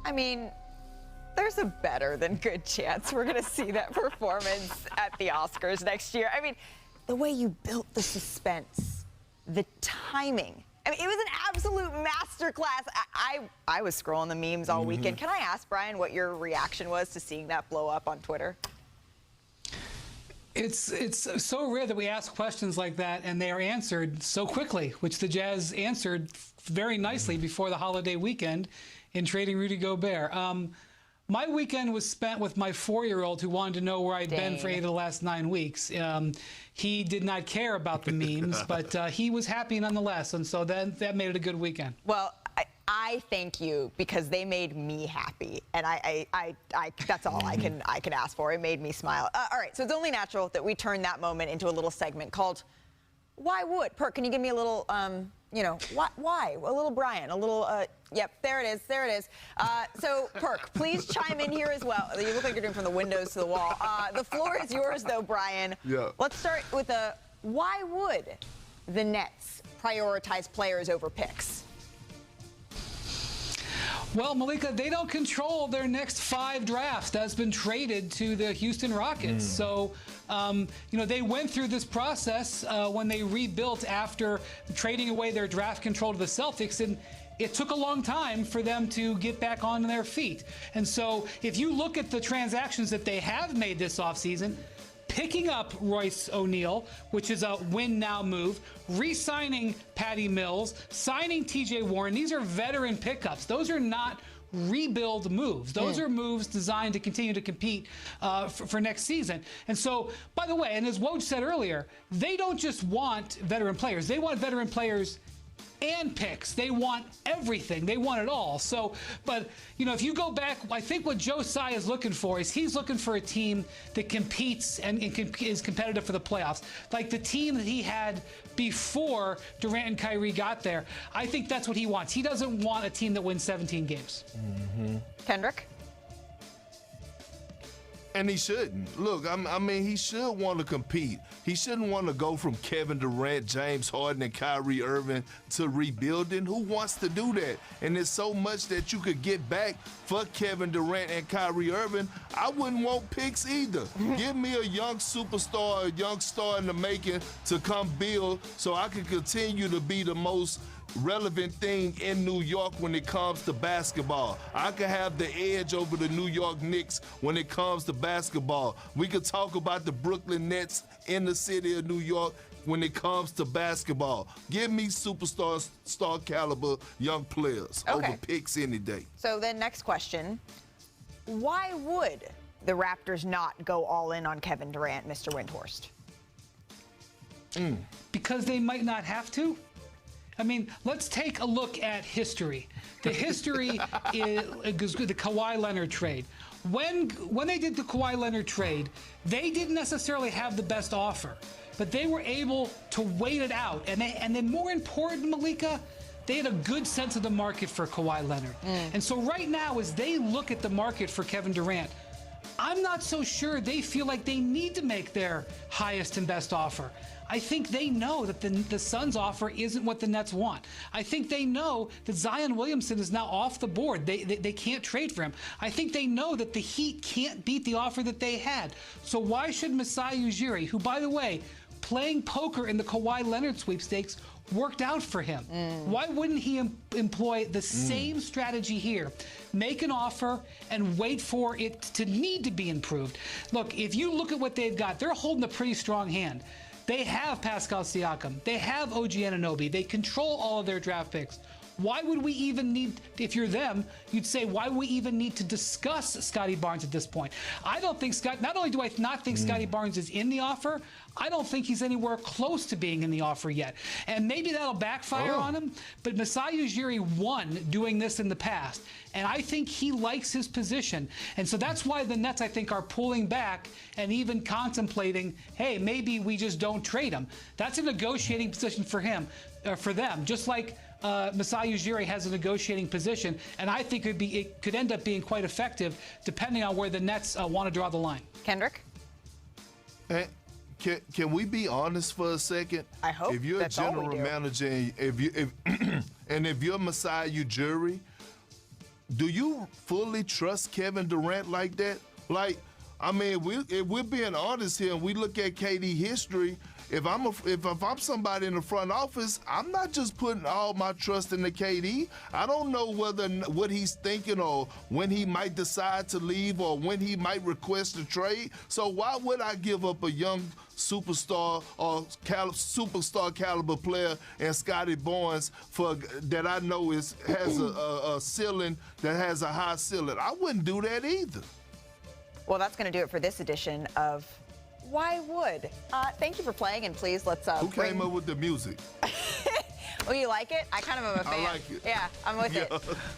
I mean, there's a better than good chance we're going to see that performance at the Oscars next year. I mean, the way you built the suspense, the timing. I mean, it was an absolute masterclass. I was scrolling the memes all weekend. Can I ask, Brian, what your reaction was to seeing that blow up on Twitter? It's so rare that we ask questions like that and they are answered so quickly, which the Jazz answered very nicely before the holiday weekend in trading Rudy Gobert. My weekend was spent with my 4-year-old who wanted to know where I'd been for 8 of the last 9 weeks. He did not care about the memes, but he was happy nonetheless, and so that made it a good weekend. Well, I thank you because they made me happy, and that's all I can ask for. It made me smile. All right, so it's only natural that we turn that moment into a little segment called "Why Would?" Perk, can you give me a little, why? A little Brian, a little. Yep, there it is. There it is. So, Perk, please chime in here as well. You look like you're doing from the windows to the wall. The floor is yours, though, Brian. Yeah. Let's start with why would the Nets prioritize players over picks? Well, Malika, they don't control their next 5 drafts. That's been traded to the Houston Rockets. So, they went through this process when they rebuilt after trading away their draft control to the Celtics, and it took a long time for them to get back on their feet. And so if you look at the transactions that they have made this offseason, picking up Royce O'Neal, which is a win-now move, re-signing Patty Mills, signing T.J. Warren. These are veteran pickups. Those are not rebuild moves. Those are moves designed to continue to compete for next season. And so, by the way, and as Woj said earlier, they don't just want veteran players. They want veteran players and picks. They want everything. They want it all. So, but, if you go back, I think what Joe Tsai is looking for is he's looking for a team that competes and is competitive for the playoffs. Like the team that he had before Durant and Kyrie got there. I think that's what he wants. He doesn't want a team that wins 17 games. Kendrick? And he shouldn't. Look, I mean, he should want to compete. He shouldn't want to go from Kevin Durant, James Harden, and Kyrie Irving to rebuilding. Who wants to do that? And there's so much that you could get back for Kevin Durant and Kyrie Irving. I wouldn't want picks either. Give me a young superstar, a young star in the making to come build so I can continue to be the most relevant thing in New York when it comes to basketball. I could have the edge over the New York Knicks when it comes to basketball. We could talk about the Brooklyn Nets in the city of New York when it comes to basketball. Give me superstar, star caliber young players over picks any day. So then next question, why would the Raptors not go all in on Kevin Durant, Mr. Windhorst? Because they might not have to. I mean, let's take a look at history. The history is the Kawhi Leonard trade. When they did the Kawhi Leonard trade, they didn't necessarily have the best offer, but they were able to wait it out. And then more important, Malika, they had a good sense of the market for Kawhi Leonard. And so right now, as they look at the market for Kevin Durant, I'm not so sure they feel like they need to make their highest and best offer. I think they know that the Suns' offer isn't what the Nets want. I think they know that Zion Williamson is now off the board. They can't trade for him. I think they know that the Heat can't beat the offer that they had. So why should Masai Ujiri, who, by the way, playing poker in the Kawhi Leonard sweepstakes worked out for him. Why wouldn't he employ the same strategy here? Make an offer and wait for it to need to be improved. Look, if you look at what they've got, they're holding a pretty strong hand. They have Pascal Siakam. They have OG Anunoby. They control all of their draft picks. Why would we even need, if you're them, you'd say, why would we even need to discuss Scotty Barnes at this point? I don't think not only do I not think Scotty Barnes is in the offer, I don't think he's anywhere close to being in the offer yet. And maybe that'll backfire on him, but Masai Ujiri won doing this in the past. And I think he likes his position. And so that's why the Nets, I think, are pulling back and even contemplating, hey, maybe we just don't trade him. That's a negotiating position for him, for them, just like Masai Ujiri has a negotiating position, and I think it could end up being quite effective depending on where the Nets want to draw the line. Kendrick? Can we be honest for a second? I hope if you're that's a general manager, and if you're Masai Ujiri, do you fully trust Kevin Durant like that? Like, I mean, if we're being honest here and we look at KD history, if I'm somebody in the front office, I'm not just putting all my trust in the KD. I don't know what he's thinking or when he might decide to leave or when he might request a trade. So why would I give up a young superstar or superstar caliber player and Scotty Barnes for that I know has a ceiling that has a high ceiling? I wouldn't do that either. Well, that's going to do it for this edition of Why Would? Thank you for playing, and please let's Who came up with the music? Oh, you like it? I kind of am a fan. I like it. Yeah, I'm with it.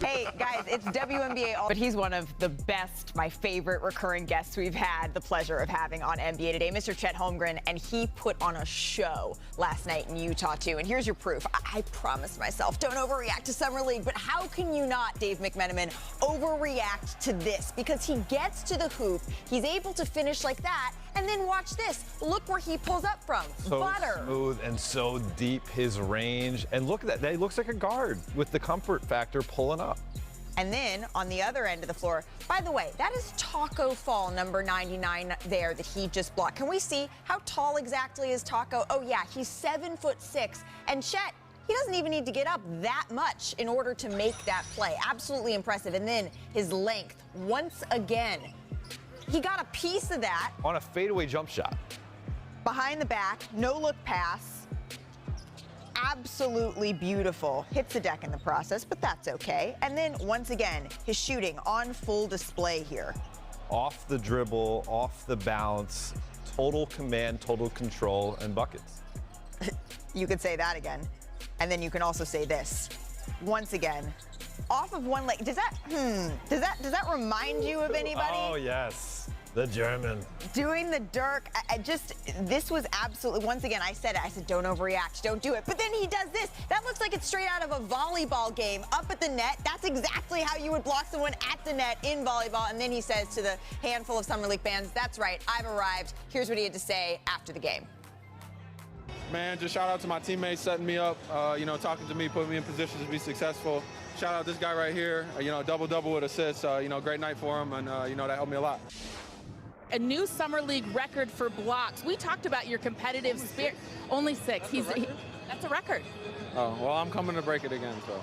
Hey, guys, it's WNBA. But he's one of the best, my favorite recurring guests we've had the pleasure of having on NBA Today, Mr. Chet Holmgren, and he put on a show last night in Utah, too. And here's your proof. I promised myself, don't overreact to Summer League, but how can you not, Dave McMenamin, overreact to this? Because he gets to the hoop, he's able to finish like that, and then watch this. Look where he pulls up from. So Butter. smooth and so deep, his range. And look at that. He looks like a guard with the comfort factor pulling up. And then on the other end of the floor, by the way, that is Taco Fall, number 99 there that he just blocked. Can we see how tall exactly is Taco? Oh, yeah, he's 7'6". And Chet, he doesn't even need to get up that much in order to make that play. Absolutely impressive. And then his length, once again. He got a piece of that. On a fadeaway jump shot. Behind the back, no look pass. Absolutely beautiful. Hits the deck in the process, but that's okay. And then once again, his shooting on full display here. Off the dribble, off the bounce, total command, total control, and buckets. You could say that again. And then you can also say this. Once again, off of one leg. Does that remind you of anybody? Oh, yes. The German. Doing the Dirk. This was absolutely, once again, I said don't overreact, don't do it. But then he does this. That looks like it's straight out of a volleyball game up at the net. That's exactly how you would block someone at the net in volleyball. And then he says to the handful of Summer League fans, that's right, I've arrived. Here's what he had to say after the game. Man, just shout out to my teammates setting me up, talking to me, putting me in position to be successful. Shout out this guy right here, double-double with assists, great night for him, and, that helped me a lot. A new Summer League record for blocks. We talked about your competitive spirit. Only 6. That's a record. Oh, well, I'm coming to break it again, so.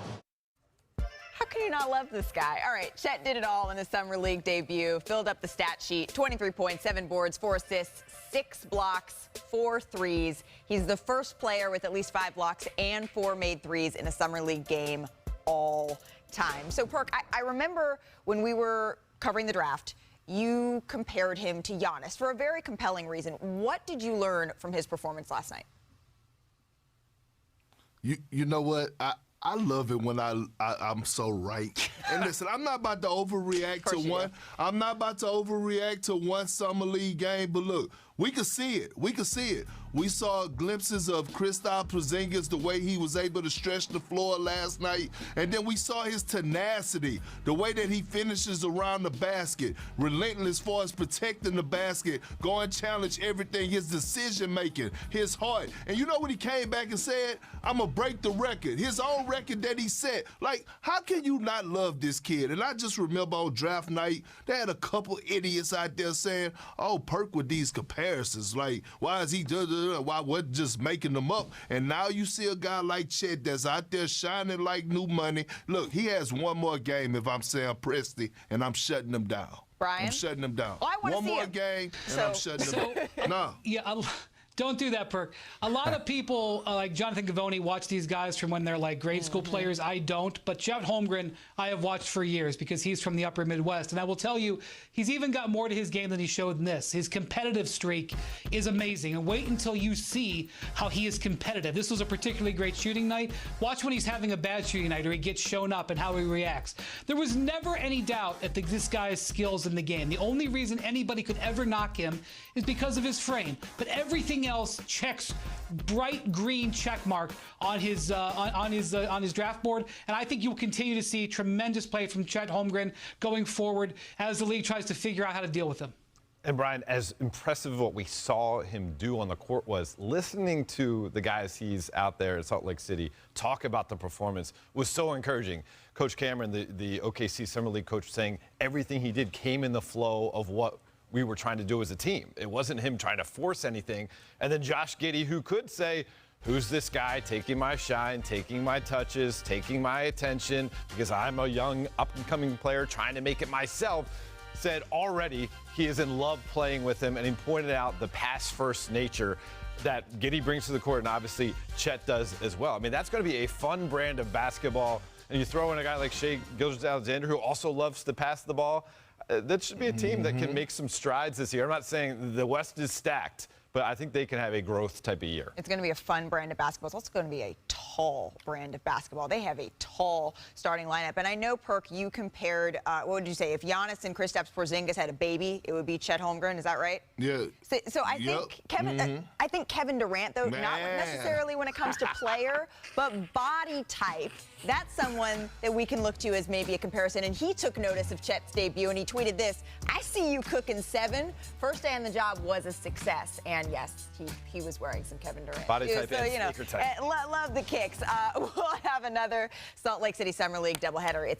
How can you not love this guy? All right, Chet did it all in his Summer League debut, filled up the stat sheet, 23 points, 7 boards, 4 assists, 6 blocks, 4 threes. He's the first player with at least 5 blocks and 4 made threes in a Summer League game all time. So, Perk, I remember when we were covering the draft, you compared him to Giannis for a very compelling reason. What did you learn from his performance last night? You know what? I love it when I'm so right. And listen, I'm not about to overreact to one. I'm not about to overreact to one Summer League game. But look, we could see it. We saw glimpses of Kristaps Porzingis, the way he was able to stretch the floor last night. And then we saw his tenacity, the way that he finishes around the basket, relentless as far as protecting the basket, going challenge everything, his decision-making, his heart. And you know what he came back and said? I'm going to break the record, his own record that he set. Like, how can you not love this kid? And I just remember on draft night, they had a couple idiots out there saying, oh, Perk with these comparisons. Like, why is he why wasn't just making them up? And now you see a guy like Chet that's out there shining like new money. Look, he has one more game if I'm Sam Presti, and I'm shutting him down. Brian? I'm shutting him down. Well, I want to one see more him. game, and I'm shutting him down. No. Yeah, don't do that, Perk. A lot of people, like Jonathan Gavoni, watch these guys from when they're like grade school players. I don't. But Chet Holmgren, I have watched for years because he's from the upper Midwest. And I will tell you, he's even got more to his game than he showed in this. His competitive streak is amazing. And wait until you see how he is competitive. This was a particularly great shooting night. Watch when he's having a bad shooting night or he gets shown up and how he reacts. There was never any doubt at this guy's skills in the game. The only reason anybody could ever knock him is because of his frame. But everything else checks bright green check mark on his draft board, and I think you will continue to see tremendous play from Chet Holmgren going forward as the league tries to figure out how to deal with him. And Brian, as impressive what we saw him do on the court was, listening to the guys he's out there in Salt Lake City talk about the performance was so encouraging. Coach Cameron, the OKC Summer League coach, saying everything he did came in the flow of what we were trying to do as a team. It wasn't him trying to force anything. And then Josh Giddey, who could say, who's this guy taking my shine, taking my touches, taking my attention, because I'm a young up-and-coming player trying to make it myself, said already he is in love playing with him, and he pointed out the pass-first nature that Giddey brings to the court, and obviously Chet does as well. I mean, that's going to be a fun brand of basketball, and you throw in a guy like Shai Gilgeous-Alexander, who also loves to pass the ball. That should be a team that can make some strides this year. I'm not saying the West is stacked, but I think they can have a growth type of year. It's going to be a fun brand of basketball. It's also going to be a tall brand of basketball. They have a tall starting lineup. And I know, Perk, you compared, what would you say, if Giannis and Kristaps Porzingis had a baby, it would be Chet Holmgren. Is that right? Yeah. So I think I think Kevin Durant, though, not necessarily when it comes to player, but body type, that's someone that we can look to as maybe a comparison. And he took notice of Chet's debut, and he tweeted this: "I see you cooking 7. First day on the job was a success." And yes, he was wearing some Kevin Durant body shoes, type so, and sneaker type. love the kicks. We'll have another Salt Lake City Summer League doubleheader. It's